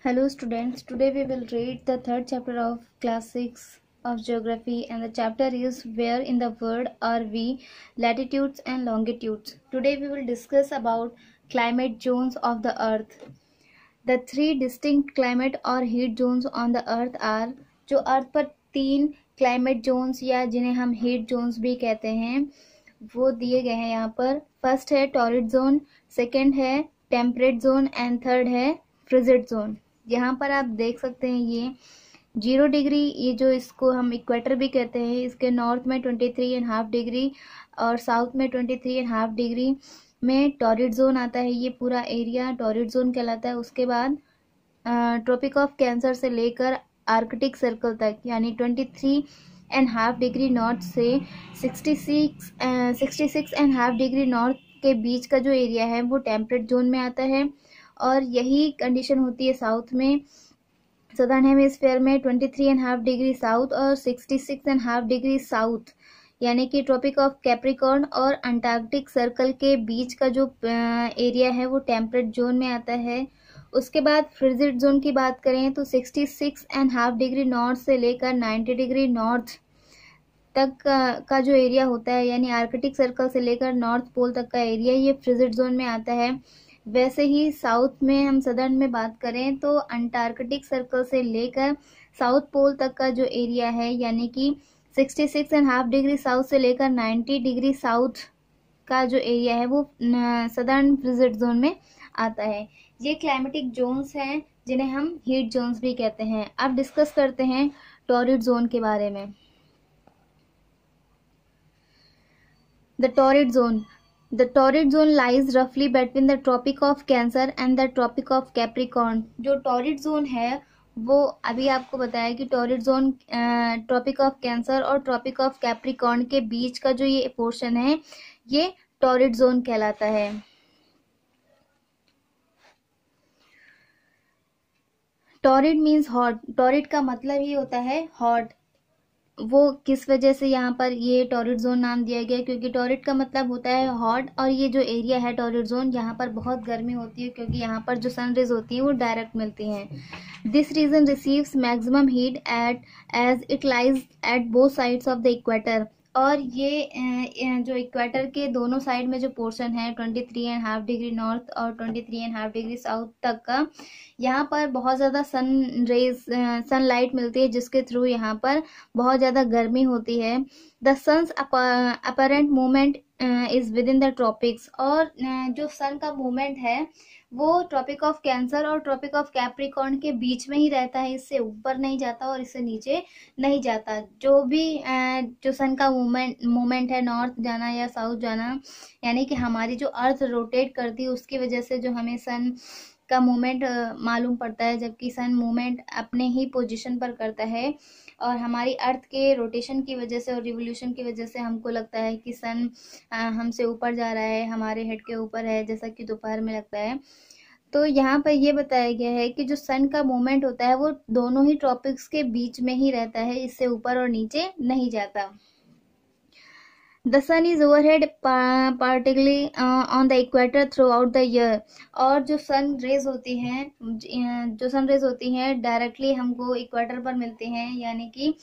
Hello students, today we will read the third chapter of class 6 of geography, and the chapter is where in the world are we, latitudes and longitudes. Today we will discuss about climate zones of the earth. The three distinct climate और heat zones on the earth are, जो अर्थ पर तीन climate zones या जिन्हें हम heat zones भी कहते हैं वो दिए गए हैं यहाँ पर. फर्स्ट है टॉरिड जोन, सेकंड है टेम्परेट जोन एंड थर्ड है फ्रिजिड जोन. यहाँ पर आप देख सकते हैं ये 0 डिग्री, ये जो इसको हम इक्वेटर भी कहते हैं, इसके नॉर्थ में 23.5 डिग्री और साउथ में 23.5 डिग्री में टॉरिड जोन आता है. ये पूरा एरिया टॉरिड जोन कहलाता है. उसके बाद ट्रॉपिक ऑफ कैंसर से लेकर आर्कटिक सर्कल तक यानी 23.5 डिग्री नॉर्थ से 66.5 डिग्री नॉर्थ के बीच का जो एरिया है वो टेम्परेट जोन में आता है. और यही कंडीशन होती है साउथ में, सदर्न हेमिस्फीयर में 23.5 डिग्री साउथ और 66.5 डिग्री साउथ यानी कि ट्रॉपिक ऑफ कैप्रिकॉर्न और अंटार्कटिक सर्कल के बीच का जो एरिया है वो टेम्परेट जोन में आता है. उसके बाद फ्रिजिड जोन की बात करें तो 66.5 डिग्री नॉर्थ से लेकर 90 डिग्री नॉर्थ तक का जो एरिया होता है यानी आर्कटिक सर्कल से लेकर नॉर्थ पोल तक का एरिया ये फ्रिजिड जोन में आता है. वैसे ही साउथ में हम सदर्न में बात करें तो अंटार्कटिक सर्कल से लेकर साउथ पोल तक का जो एरिया है यानी कि 66.5 डिग्री साउथ से लेकर 90 डिग्री साउथ का जो एरिया है वो सदर्न फ्रिजिड जोन में आता है. ये क्लाइमेटिक जोन्स हैं जिन्हें हम हीट जोन्स भी कहते हैं. अब डिस्कस करते हैं टॉरिड जोन के बारे में. The torrid zone lies roughly between the Tropic of Cancer and the Tropic of Capricorn. जो टॉरिड जोन है वो अभी आपको बताया कि torrid zone tropic of cancer और ट्रॉपिक ऑफ कैप्रिकॉर्न के बीच का जो ये पोर्शन है ये टॉरिड जोन कहलाता है. Torrid means hot. टॉरिड का मतलब ही होता है हॉट. वो किस वजह से यहाँ पर ये टॉरिड जोन नाम दिया गया, क्योंकि टॉरिड का मतलब होता है हॉट और ये जो एरिया है टॉरिड जोन यहाँ पर बहुत गर्मी होती है क्योंकि यहाँ पर जो सन रेज होती हैं वो डायरेक्ट मिलती हैं. This region receives maximum heat as it lies at both sides of the equator. और ये जो इक्वेटर के दोनों साइड में जो पोर्शन है 23.5 डिग्री नॉर्थ और 23.5 डिग्री साउथ तक का, यहाँ पर बहुत ज़्यादा सनलाइट मिलती है जिसके थ्रू यहाँ पर बहुत ज़्यादा गर्मी होती है. The sun's apparent movement is within the tropics. और जो सन का मूवमेंट है वो ट्रॉपिक ऑफ कैंसर और ट्रॉपिक ऑफ कैप्रिकॉर्न के बीच में ही रहता है. इससे ऊपर नहीं जाता और इससे नीचे नहीं जाता. जो भी जो सन का मूवमेंट है नॉर्थ जाना या साउथ जाना यानी कि हमारी जो अर्थ रोटेट करती है उसकी वजह से जो हमें सन का मूवमेंट मालूम पड़ता है, जबकि सन मूवमेंट अपने ही पोजीशन पर करता है. और हमारी अर्थ के रोटेशन की वजह से और रिवोल्यूशन की वजह से हमको लगता है कि सन हमसे ऊपर जा रहा है, हमारे हेड के ऊपर है, जैसा कि दोपहर में लगता है. तो यहाँ पर ये बताया गया है कि जो सन का मूवमेंट होता है वो दोनों ही ट्रॉपिक्स के बीच में ही रहता है, इससे ऊपर और नीचे नहीं जाता. The sun is overhead particularly on the equator throughout the year. और जो सन रेज होती हैं डायरेक्टली हमको इक्वेटर पर मिलती हैं यानी कि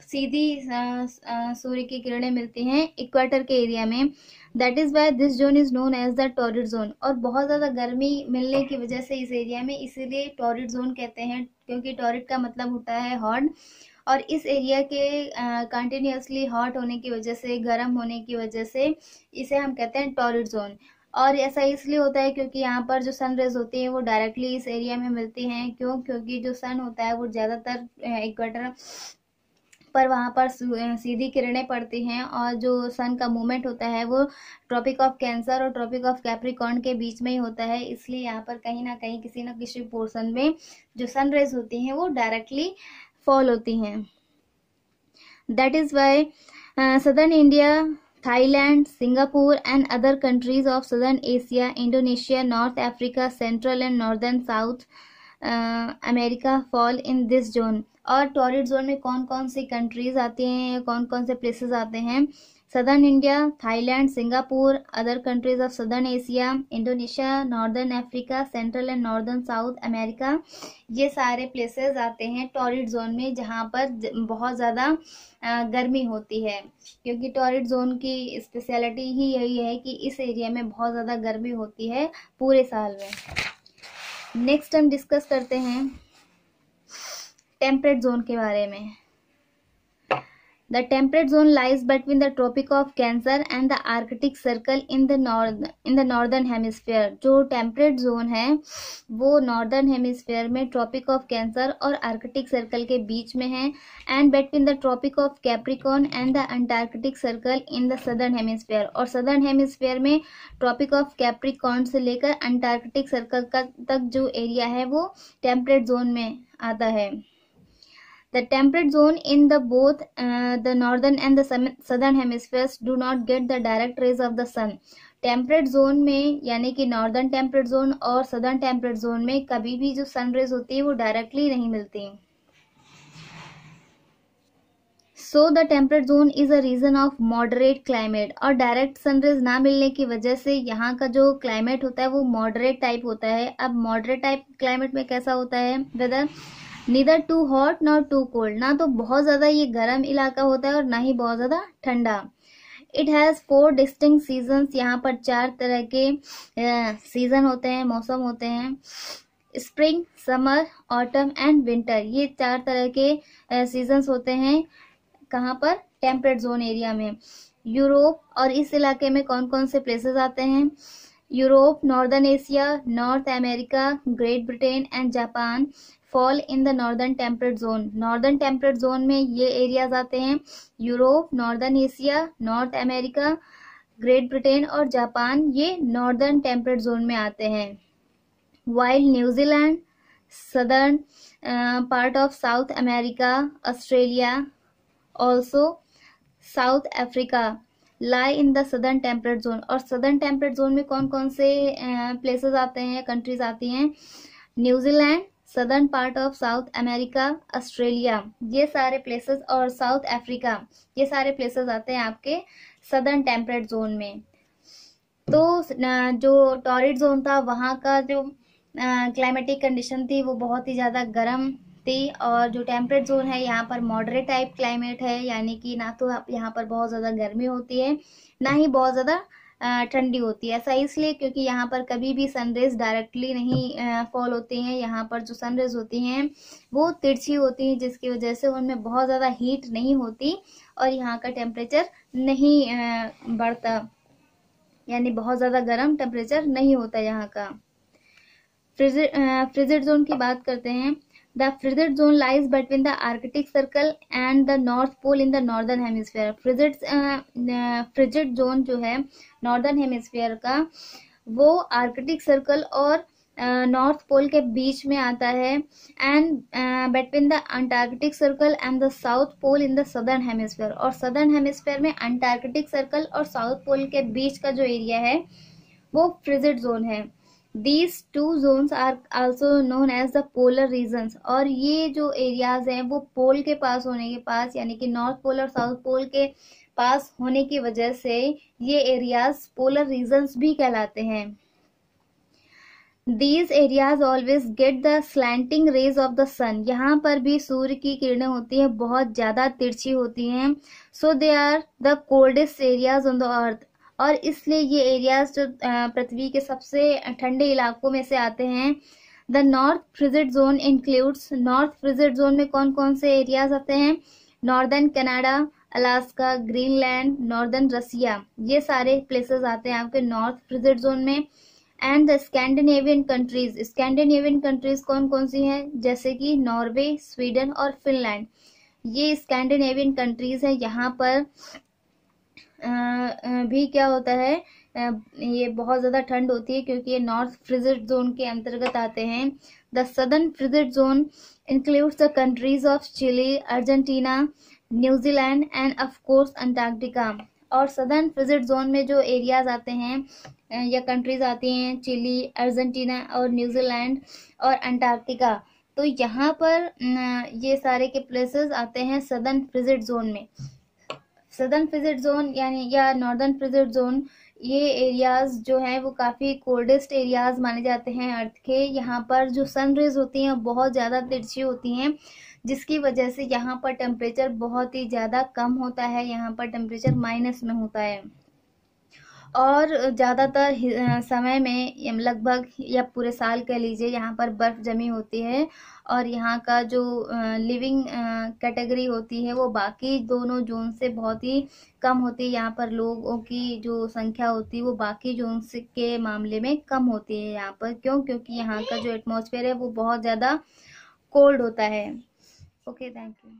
सीधी सूर्य की किरणें मिलती हैं इक्वेटर के एरिया में. That is why this zone is known as the torrid zone. और बहुत ज़्यादा गर्मी मिलने की वजह से इस एरिया में इसीलिए टॉरिड जोन कहते हैं, क्योंकि टॉरिड का मतलब होता है हॉट. और इस एरिया के कंटिन्यूसली हॉट होने की वजह से, गर्म होने की वजह से इसे हम कहते हैं टॉरिड जोन. और ऐसा इसलिए होता है क्योंकि यहाँ पर जो सन रेज होती हैं वो डायरेक्टली इस एरिया में मिलती हैं. क्योंकि जो सन होता है वो ज़्यादातर इक्वेटर पर वहाँ पर सीधी किरणें पड़ती हैं और जो सन का मूवमेंट होता है वो ट्रॉपिक ऑफ कैंसर और ट्रॉपिक ऑफ कैप्रिकॉर्न के बीच में ही होता है. इसलिए यहाँ पर कहीं ना कहीं किसी न किसी पोर्शन में जो सन रेज होती हैं वो डायरेक्टली फॉल होती हैं. That is Y southern India, Thailand, Singapore and other countries of southern Asia, Indonesia, north Africa, central and northern south America fall in this zone. और टॉरिड जोन में कौन कौन सी countries आती हैं, कौन कौन से प्लेसेस आते हैं? Southern India, Thailand, Singapore, other countries of southern Asia, Indonesia, northern Africa, central and northern south America, ये सारे प्लेसेस आते हैं टॉरिड जोन में, जहाँ पर बहुत ज़्यादा गर्मी होती है, क्योंकि टॉरिड जोन की स्पेशलिटी ही यही है कि इस एरिया में बहुत ज़्यादा गर्मी होती है पूरे साल में। नेक्स्ट हम डिस्कस करते हैं टेम्परेट जोन के बारे में। The temperate zone lies between the Tropic of Cancer and the Arctic Circle in the northern hemisphere. जो temperate zone है वो northern hemisphere में Tropic of Cancer और Arctic Circle के बीच में है, and between the Tropic of Capricorn and the Antarctic Circle in the southern hemisphere. और southern hemisphere में Tropic of Capricorn से लेकर Antarctic Circle तक जो एरिया है वो temperate zone में आता है। The temperate zone in the both the northern and the southern hemispheres do not get the direct rays of the sun. Temperate zone में यानी कि northern temperate zone और southern temperate zone में कभी भी जो sun rays होती है वो directly नहीं मिलती। So the temperate zone is a region of moderate climate. और direct sun rays ना मिलने की वजह से यहाँ का जो climate होता है वो moderate type होता है। अब moderate type climate में कैसा होता है weather? Neither too hot not too cold, ना तो बहुत ज़्यादा ये गर्म इलाका होता है और ना ही बहुत ज़्यादा ठंडा। इट हैज़ 4 डिस्टिंक्ट सीजन्स, यहाँ पर 4 तरह के सीज़न होते हैं, मौसम होते हैं। Spring, summer, autumn and winter, ये 4 तरह के सीजन्स होते हैं। कहाँ पर? टेम्परेट जोन एरिया में। यूरोप, और इस इलाके में कौन कौन से प्लेसेस आते हैं? Europe, northern Asia, north America, great Britain and Japan fall in the northern temperate zone. Northern temperate zone में ये एरियाज आते हैं, Europe, northern Asia, north America, great Britain और जापान, ये नॉर्दर्न टेम्परेट जोन में आते हैं। While New Zealand, southern part of south America, Australia, also south Africa lie in the southern temperate zone. और सदर्न टेम्परेट जोन में कौन कौन से प्लेसेस आते हैं, कंट्रीज आती हैं? New Zealand, southern part of south America, Australia, ये सारे प्लेसेस, और साउथ अफ्रीका, ये सारे प्लेसेस आते हैं आपके सदर्न टेम्परेट जोन में। तो जो टॉरिड जोन था वहाँ का जो क्लाइमेटिक कंडीशन थी वो बहुत ही ज़्यादा गर्म थी, और जो टेम्परेट जोन है यहाँ पर मॉडरेट टाइप क्लाइमेट है, यानी कि ना तो यहाँ पर बहुत ज़्यादा गर्मी होती है ना ही बहुत ज़्यादा ठंडी होती है। ऐसा इसलिए क्योंकि यहाँ पर कभी भी सनरेज डायरेक्टली नहीं फॉल होती हैं। यहाँ पर जो सनरेज होती हैं वो तिरछी होती हैं, जिसकी वजह से उनमें बहुत ज़्यादा हीट नहीं होती और यहाँ का टेम्परेचर नहीं बढ़ता, यानी बहुत ज़्यादा गर्म टेम्परेचर नहीं होता यहाँ का। फ्रिजिड जोन की बात करते हैं। The frigid zone lies between the Arctic Circle and the North Pole in the Northern Hemisphere. Frigid zone जो है नॉर्दर्न हेमिस्फीयर का वो आर्कटिक सर्कल और नॉर्थ पोल के बीच में आता है, and between the Antarctic circle and the south pole in the southern hemisphere. और सदर्न हेमिस्फीयर में अंटार्कटिक सर्कल और साउथ पोल के बीच का जो एरिया है वो फ्रिजिड जोन है। These two zones are also known as the polar regions। और ये जो एरियाज हैं वो पोल के पास होने के पास, यानी कि नॉर्थ पोल और साउथ पोल के पास होने की वजह से ये एरियाज पोलर रीजन्स भी कहलाते हैं। These areas always get the slanting rays of the sun। यहाँ पर भी सूर्य की किरणें होती हैं, बहुत ज़्यादा तिरछी होती हैं। So they are the coldest areas on the earth। और इसलिए ये एरियाज जो पृथ्वी के सबसे ठंडे इलाकों में से आते हैं। The north frigid zone includes, north frigid zone में कौन कौन से एरियाज आते हैं? Northern Canada, Alaska, Greenland, northern Russia, ये सारे प्लेसेस आते हैं आपके नॉर्थ फ्रिजिड जोन में। And the Scandinavian countries, Scandinavian countries कौन कौन सी हैं? जैसे कि नॉर्वे, स्वीडन और फिनलैंड, ये स्कैंडिनेवियन कंट्रीज है। यहाँ पर भी क्या होता है, ये बहुत ज़्यादा ठंड होती है क्योंकि ये नॉर्थ फ्रिजिड जोन के अंतर्गत आते हैं। The southern frigid zone includes the countries of Chile, Argentina, New Zealand and of course Antarctica. और सदर्न फ्रिजिड जोन में जो एरियाज आते हैं या कंट्रीज आती हैं चिली, अर्जेंटीना और न्यूजीलैंड और अंटार्कटिका। तो यहाँ पर ये सारे के प्लेसेस आते हैं सदर्न फ्रिजिड जोन में। सदर्न फ्रिजिड जोन यानी या नॉर्दर्न फ्रिजिड जोन, ये एरियाज जो हैं वो काफ़ी कोल्डेस्ट एरियाज माने जाते हैं अर्थ के। यहाँ पर जो सन रेज होती हैं बहुत ज़्यादा तिरछी होती हैं, जिसकी वजह से यहाँ पर टेम्परेचर बहुत ही ज़्यादा कम होता है। यहाँ पर टेम्परेचर माइनस में होता है और ज़्यादातर समय में लगभग या पूरे साल कह लीजिए यहाँ पर बर्फ़ जमी होती है। और यहाँ का जो लिविंग कैटेगरी होती है वो बाकी दोनों जोन से बहुत ही कम होती है। यहाँ पर लोगों की जो संख्या होती है वो बाकी जोन के मामले में कम होती है यहाँ पर। क्योंकि यहाँ का जो एटमॉस्फेयर है वो बहुत ज़्यादा कोल्ड होता है। Okay, thank you.